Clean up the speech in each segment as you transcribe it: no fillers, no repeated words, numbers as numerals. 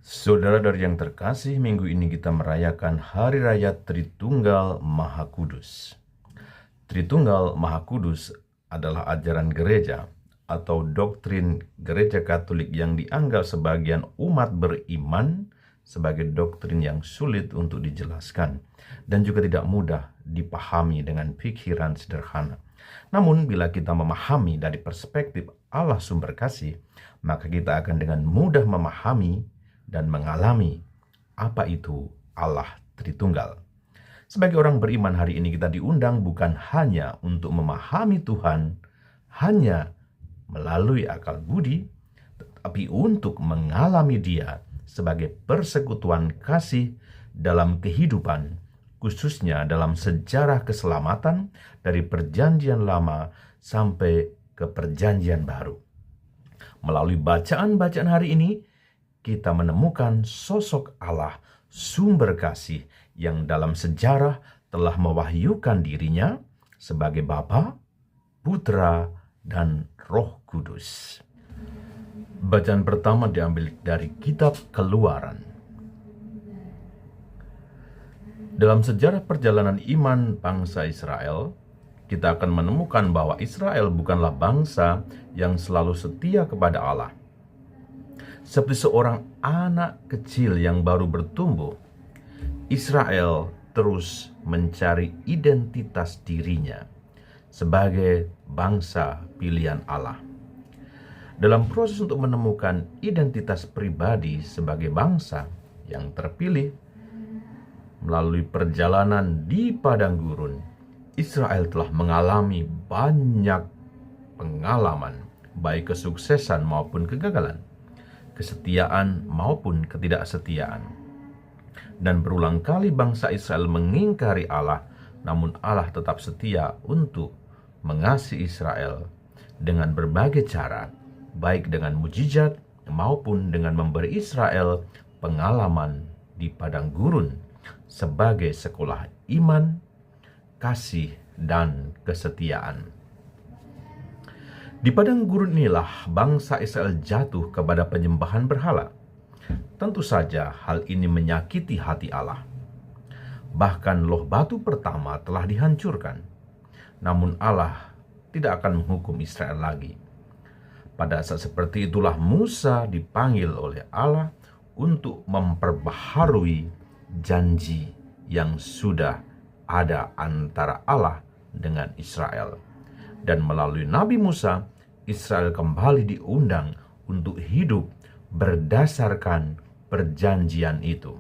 Saudara-saudara yang terkasih, minggu ini kita merayakan Hari Raya Tritunggal Maha Kudus. Tritunggal Maha Kudus adalah ajaran gereja atau doktrin gereja Katolik yang dianggap sebagian umat beriman sebagai doktrin yang sulit untuk dijelaskan dan juga tidak mudah dipahami dengan pikiran sederhana. Namun bila kita memahami dari perspektif Allah sumber kasih, maka kita akan dengan mudah memahami dan mengalami apa itu Allah Tritunggal. Sebagai orang beriman hari ini kita diundang bukan hanya untuk memahami Tuhan hanya melalui akal budi, tetapi untuk mengalami Dia sebagai persekutuan kasih dalam kehidupan, khususnya dalam sejarah keselamatan dari perjanjian lama sampai ke perjanjian baru. Melalui bacaan-bacaan hari ini, kita menemukan sosok Allah sumber kasih yang dalam sejarah telah mewahyukan dirinya sebagai Bapa, Putra, dan Roh Kudus. Bacaan pertama diambil dari kitab Keluaran. Dalam sejarah perjalanan iman bangsa Israel, kita akan menemukan bahwa Israel bukanlah bangsa yang selalu setia kepada Allah. Seperti seorang anak kecil yang baru bertumbuh, Israel terus mencari identitas dirinya sebagai bangsa pilihan Allah. Dalam proses untuk menemukan identitas pribadi sebagai bangsa yang terpilih melalui perjalanan di padang gurun, Israel telah mengalami banyak pengalaman, baik kesuksesan maupun kegagalan, kesetiaan maupun ketidaksetiaan. Dan berulang kali bangsa Israel mengingkari Allah, namun Allah tetap setia untuk mengasihi Israel dengan berbagai cara, baik dengan mujizat maupun dengan memberi Israel pengalaman di padang gurun sebagai sekolah iman, kasih, dan kesetiaan. Di padang gurun inilah bangsa Israel jatuh kepada penyembahan berhala. Tentu saja hal ini menyakiti hati Allah. Bahkan loh batu pertama telah dihancurkan. Namun Allah tidak akan menghukum Israel lagi. Pada saat seperti itulah Musa dipanggil oleh Allah untuk memperbaharui janji yang sudah ada antara Allah dengan Israel. Dan melalui Nabi Musa, Israel kembali diundang untuk hidup berdasarkan perjanjian itu.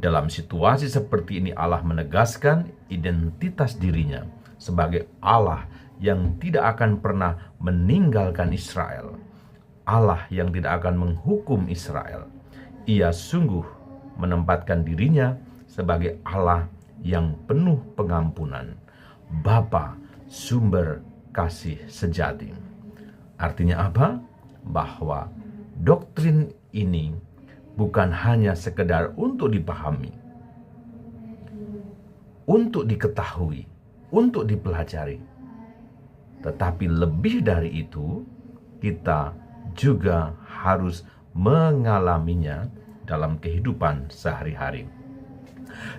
Dalam situasi seperti ini Allah menegaskan identitas dirinya sebagai Allah yang tidak akan pernah meninggalkan Israel. Allah yang tidak akan menghukum Israel. Ia sungguh menempatkan dirinya sebagai Allah yang penuh pengampunan, Bapa sumber kasih sejati. Artinya apa? Bahwa doktrin ini bukan hanya sekedar untuk dipahami, untuk diketahui, untuk dipelajari, tetapi lebih dari itu, kita juga harus mengalaminya dalam kehidupan sehari-hari.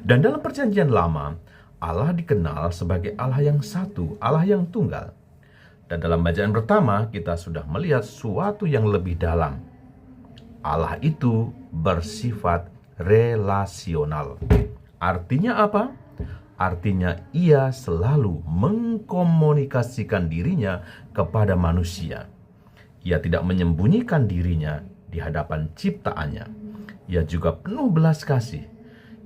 Dan dalam perjanjian lama, Allah dikenal sebagai Allah yang satu, Allah yang tunggal. Dan dalam bacaan pertama kita sudah melihat sesuatu yang lebih dalam. Allah itu bersifat relasional. Artinya apa? Artinya ia selalu mengkomunikasikan dirinya kepada manusia. Ia tidak menyembunyikan dirinya di hadapan ciptaannya. Ia juga penuh belas kasih.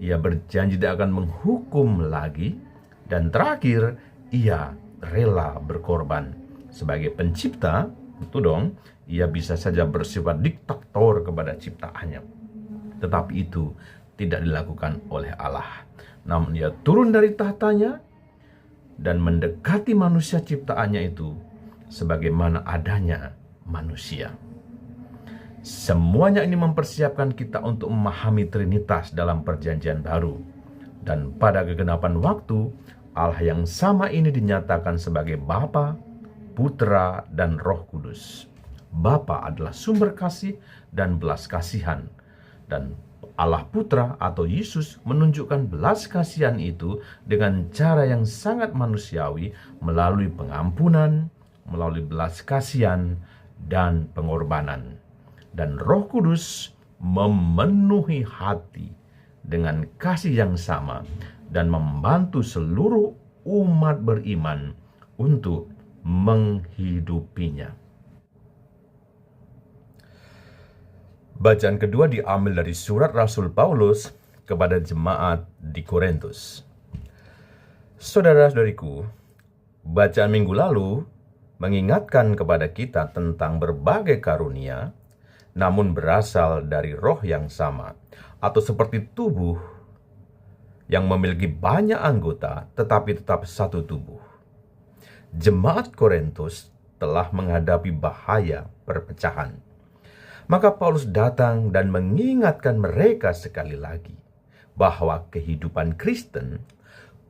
Ia berjanji tidak akan menghukum lagi. Dan terakhir, ia rela berkorban. Sebagai pencipta, itu dong, ia bisa saja bersifat diktator kepada ciptaannya. Tetapi itu tidak dilakukan oleh Allah. Namun ia turun dari tahtanya dan mendekati manusia ciptaannya itu sebagaimana adanya manusia. Semuanya ini mempersiapkan kita untuk memahami Trinitas dalam perjanjian baru. Dan pada kegenapan waktu, Allah yang sama ini dinyatakan sebagai Bapa, Putra, dan Roh Kudus. Bapa adalah sumber kasih dan belas kasihan, dan Allah Putra atau Yesus menunjukkan belas kasihan itu dengan cara yang sangat manusiawi melalui pengampunan, melalui belas kasihan dan pengorbanan. Dan Roh Kudus memenuhi hati dengan kasih yang sama dan membantu seluruh umat beriman untuk menghidupinya. Bacaan kedua diambil dari surat Rasul Paulus kepada jemaat di Korintus. Saudara-saudariku, bacaan minggu lalu mengingatkan kepada kita tentang berbagai karunia, namun berasal dari roh yang sama, atau seperti tubuh yang memiliki banyak anggota tetapi tetap satu tubuh. Jemaat Korintus telah menghadapi bahaya perpecahan. Maka Paulus datang dan mengingatkan mereka sekali lagi bahwa kehidupan Kristen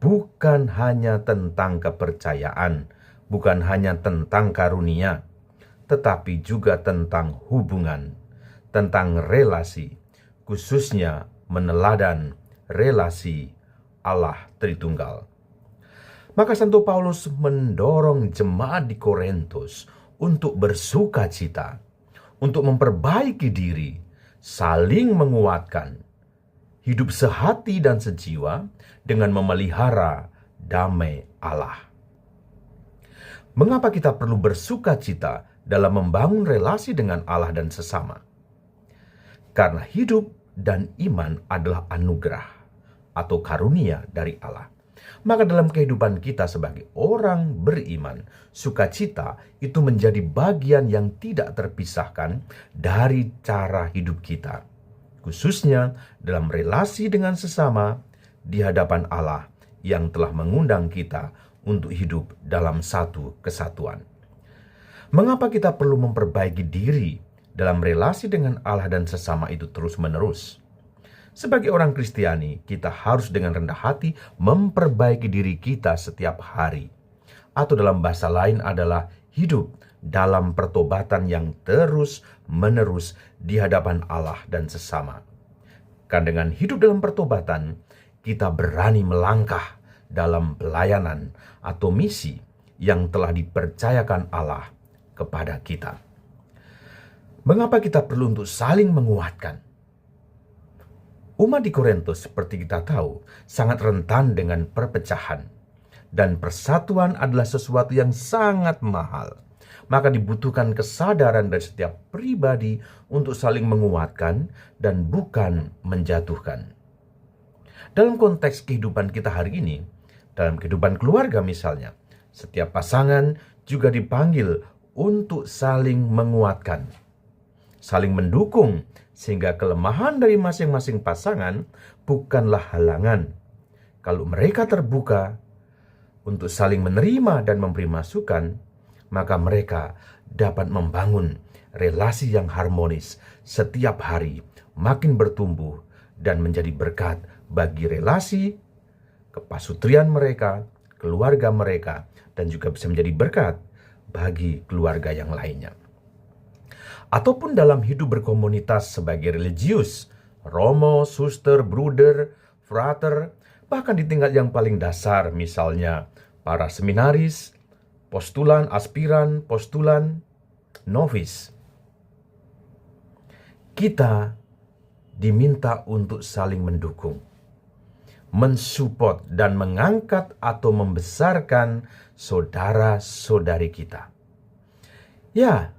bukan hanya tentang kepercayaan, bukan hanya tentang karunia, tetapi juga tentang hubungan, tentang relasi, khususnya meneladan relasi Allah Tritunggal. Maka Santo Paulus mendorong jemaat di Korintus untuk bersuka cita, untuk memperbaiki diri, saling menguatkan, hidup sehati dan sejiwa dengan memelihara damai Allah. Mengapa kita perlu bersuka cita dalam membangun relasi dengan Allah dan sesama? Karena hidup dan iman adalah anugerah atau karunia dari Allah. Maka dalam kehidupan kita sebagai orang beriman, sukacita itu menjadi bagian yang tidak terpisahkan dari cara hidup kita. Khususnya dalam relasi dengan sesama di hadapan Allah yang telah mengundang kita untuk hidup dalam satu kesatuan. Mengapa kita perlu memperbaiki diri dalam relasi dengan Allah dan sesama itu terus-menerus? Sebagai orang Kristiani, kita harus dengan rendah hati memperbaiki diri kita setiap hari. Atau dalam bahasa lain adalah hidup dalam pertobatan yang terus-menerus di hadapan Allah dan sesama. Karena dengan hidup dalam pertobatan, kita berani melangkah dalam pelayanan atau misi yang telah dipercayakan Allah kepada kita. Mengapa kita perlu untuk saling menguatkan? Umat di Korintus seperti kita tahu sangat rentan dengan perpecahan, dan persatuan adalah sesuatu yang sangat mahal. Maka dibutuhkan kesadaran dari setiap pribadi untuk saling menguatkan dan bukan menjatuhkan. Dalam konteks kehidupan kita hari ini, dalam kehidupan keluarga misalnya, setiap pasangan juga dipanggil untuk saling menguatkan, saling mendukung, sehingga kelemahan dari masing-masing pasangan bukanlah halangan. Kalau mereka terbuka untuk saling menerima dan memberi masukan, maka mereka dapat membangun relasi yang harmonis setiap hari, makin bertumbuh dan menjadi berkat bagi relasi, kepasutrian mereka, keluarga mereka, dan juga bisa menjadi berkat bagi keluarga yang lainnya. Ataupun dalam hidup berkomunitas sebagai religius, romo, suster, bruder, frater, bahkan di tingkat yang paling dasar misalnya para seminaris, postulan, aspiran, postulan, novis. Kita diminta untuk saling mendukung, mensupport dan mengangkat atau membesarkan saudara-saudari kita. Ya,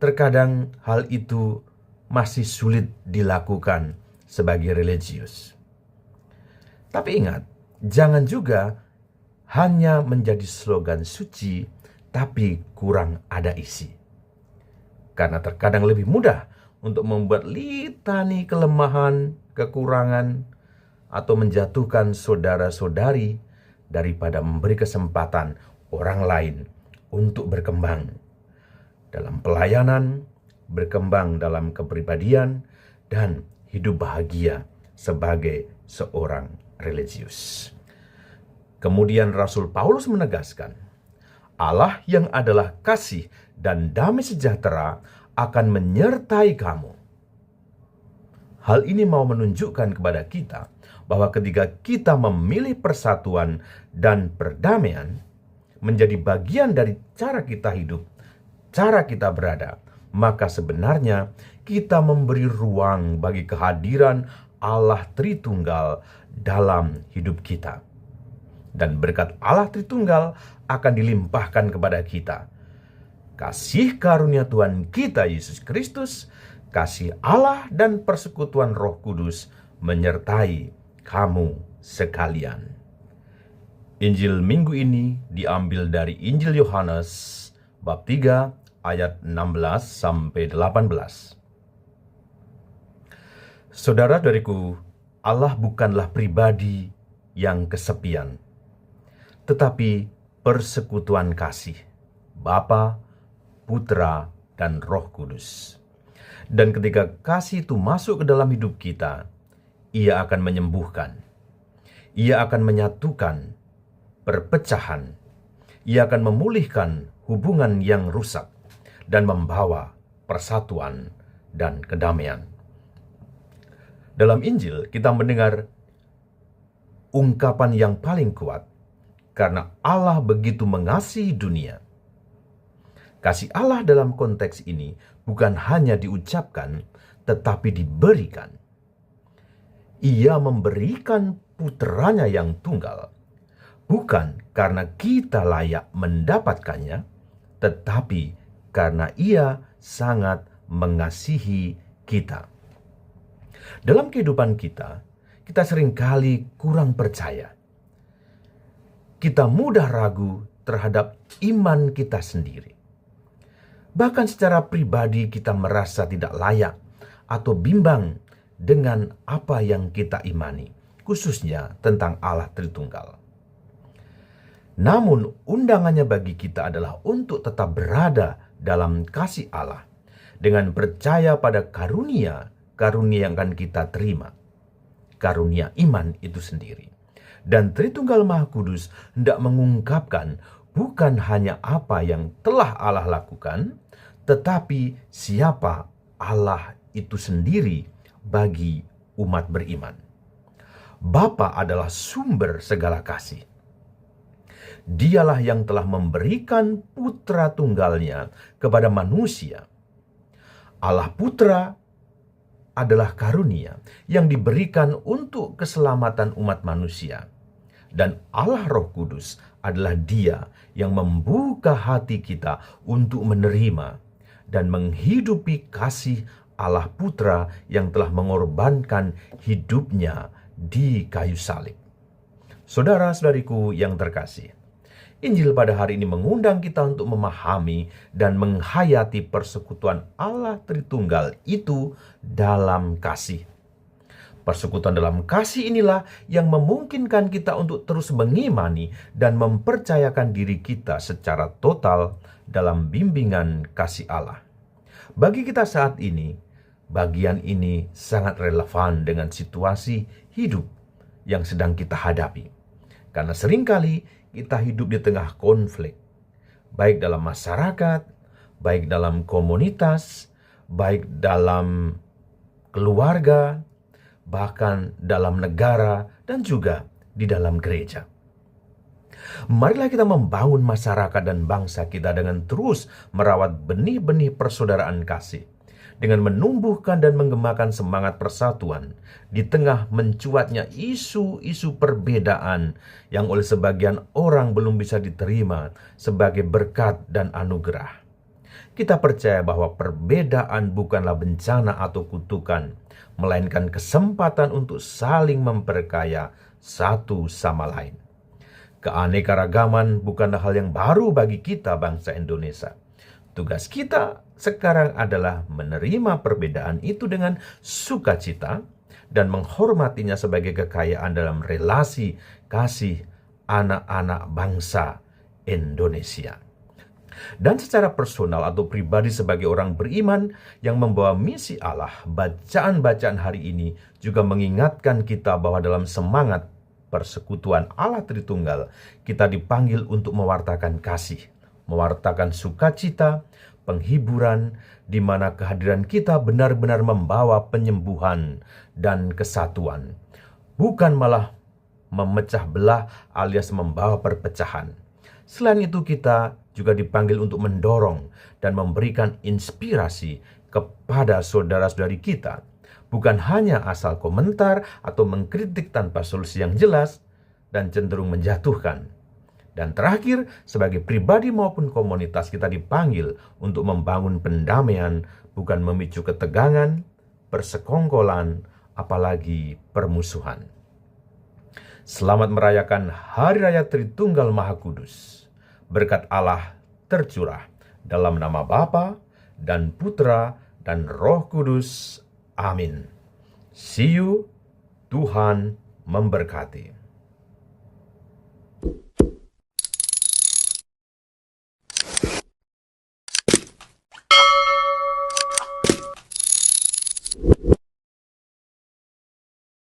terkadang hal itu masih sulit dilakukan sebagai religius. Tapi ingat, jangan juga hanya menjadi slogan suci, tapi kurang ada isi. Karena terkadang lebih mudah untuk membuat litani kelemahan, kekurangan, atau menjatuhkan saudara-saudari daripada memberi kesempatan orang lain untuk berkembang dalam pelayanan, berkembang dalam kepribadian, dan hidup bahagia sebagai seorang religius. Kemudian Rasul Paulus menegaskan, Allah yang adalah kasih dan damai sejahtera akan menyertai kamu. Hal ini mau menunjukkan kepada kita bahwa ketika kita memilih persatuan dan perdamaian menjadi bagian dari cara kita hidup, cara kita berada, maka sebenarnya kita memberi ruang bagi kehadiran Allah Tritunggal dalam hidup kita. Dan berkat Allah Tritunggal akan dilimpahkan kepada kita kasih karunia Tuhan kita Yesus Kristus, kasih Allah dan persekutuan Roh Kudus menyertai kamu sekalian. Injil minggu ini diambil dari Injil Yohanes bab 3 ayat 16 sampai 18. Saudara-saudariku, Allah bukanlah pribadi yang kesepian, tetapi persekutuan kasih Bapa, Putra, dan Roh Kudus. Dan ketika kasih itu masuk ke dalam hidup kita, Ia akan menyembuhkan, Ia akan menyatukan perpecahan, Ia akan memulihkan hubungan yang rusak, dan membawa persatuan dan kedamaian. Dalam Injil kita mendengar ungkapan yang paling kuat, karena Allah begitu mengasihi dunia. Kasih Allah dalam konteks ini bukan hanya diucapkan, tetapi diberikan. Ia memberikan putranya yang tunggal, bukan karena kita layak mendapatkannya, tetapi karena Ia sangat mengasihi kita. Dalam kehidupan kita seringkali kurang percaya. Kita mudah ragu terhadap iman kita sendiri. Bahkan secara pribadi kita merasa tidak layak atau bimbang dengan apa yang kita imani, khususnya tentang Allah Tritunggal. Namun undangannya bagi kita adalah untuk tetap berada dalam kasih Allah dengan percaya pada karunia yang akan kita terima, karunia iman itu sendiri. Dan Tritunggal Maha Kudus hendak mengungkapkan bukan hanya apa yang telah Allah lakukan, tetapi siapa Allah itu sendiri bagi umat beriman. Bapa adalah sumber segala kasih. Dialah yang telah memberikan putra tunggalnya kepada manusia. Allah Putra adalah karunia yang diberikan untuk keselamatan umat manusia. Dan Allah Roh Kudus adalah Dia yang membuka hati kita untuk menerima dan menghidupi kasih Allah Putra yang telah mengorbankan hidupnya di kayu salib. Saudara-saudariku yang terkasih, Injil pada hari ini mengundang kita untuk memahami dan menghayati persekutuan Allah Tritunggal itu dalam kasih. Persekutuan dalam kasih inilah yang memungkinkan kita untuk terus mengimani dan mempercayakan diri kita secara total dalam bimbingan kasih Allah. Bagi kita saat ini, bagian ini sangat relevan dengan situasi hidup yang sedang kita hadapi. Karena seringkali kita hidup di tengah konflik, baik dalam masyarakat, baik dalam komunitas, baik dalam keluarga, bahkan dalam negara, dan juga di dalam gereja. Marilah kita membangun masyarakat dan bangsa kita dengan terus merawat benih-benih persaudaraan kasih, dengan menumbuhkan dan menggemakan semangat persatuan di tengah mencuatnya isu-isu perbedaan yang oleh sebagian orang belum bisa diterima sebagai berkat dan anugerah. Kita percaya bahwa perbedaan bukanlah bencana atau kutukan, melainkan kesempatan untuk saling memperkaya satu sama lain. Keanekaragaman bukanlah hal yang baru bagi kita bangsa Indonesia. Tugas kita sekarang adalah menerima perbedaan itu dengan sukacita dan menghormatinya sebagai kekayaan dalam relasi kasih anak-anak bangsa Indonesia. Dan secara personal atau pribadi sebagai orang beriman yang membawa misi Allah, bacaan-bacaan hari ini juga mengingatkan kita bahwa dalam semangat persekutuan Allah Tritunggal, kita dipanggil untuk mewartakan kasih, mewartakan sukacita, penghiburan, di mana kehadiran kita benar-benar membawa penyembuhan dan kesatuan, bukan malah memecah belah alias membawa perpecahan. Selain itu, kita juga dipanggil untuk mendorong dan memberikan inspirasi kepada saudara-saudari kita, bukan hanya asal komentar atau mengkritik tanpa solusi yang jelas dan cenderung menjatuhkan. Dan terakhir, sebagai pribadi maupun komunitas, kita dipanggil untuk membangun pendamaian, bukan memicu ketegangan, persekongkolan, apalagi permusuhan. Selamat merayakan Hari Raya Tritunggal Maha Kudus. Berkat Allah tercurah dalam nama Bapa dan Putra dan Roh Kudus. Amin. See you. Tuhan memberkati.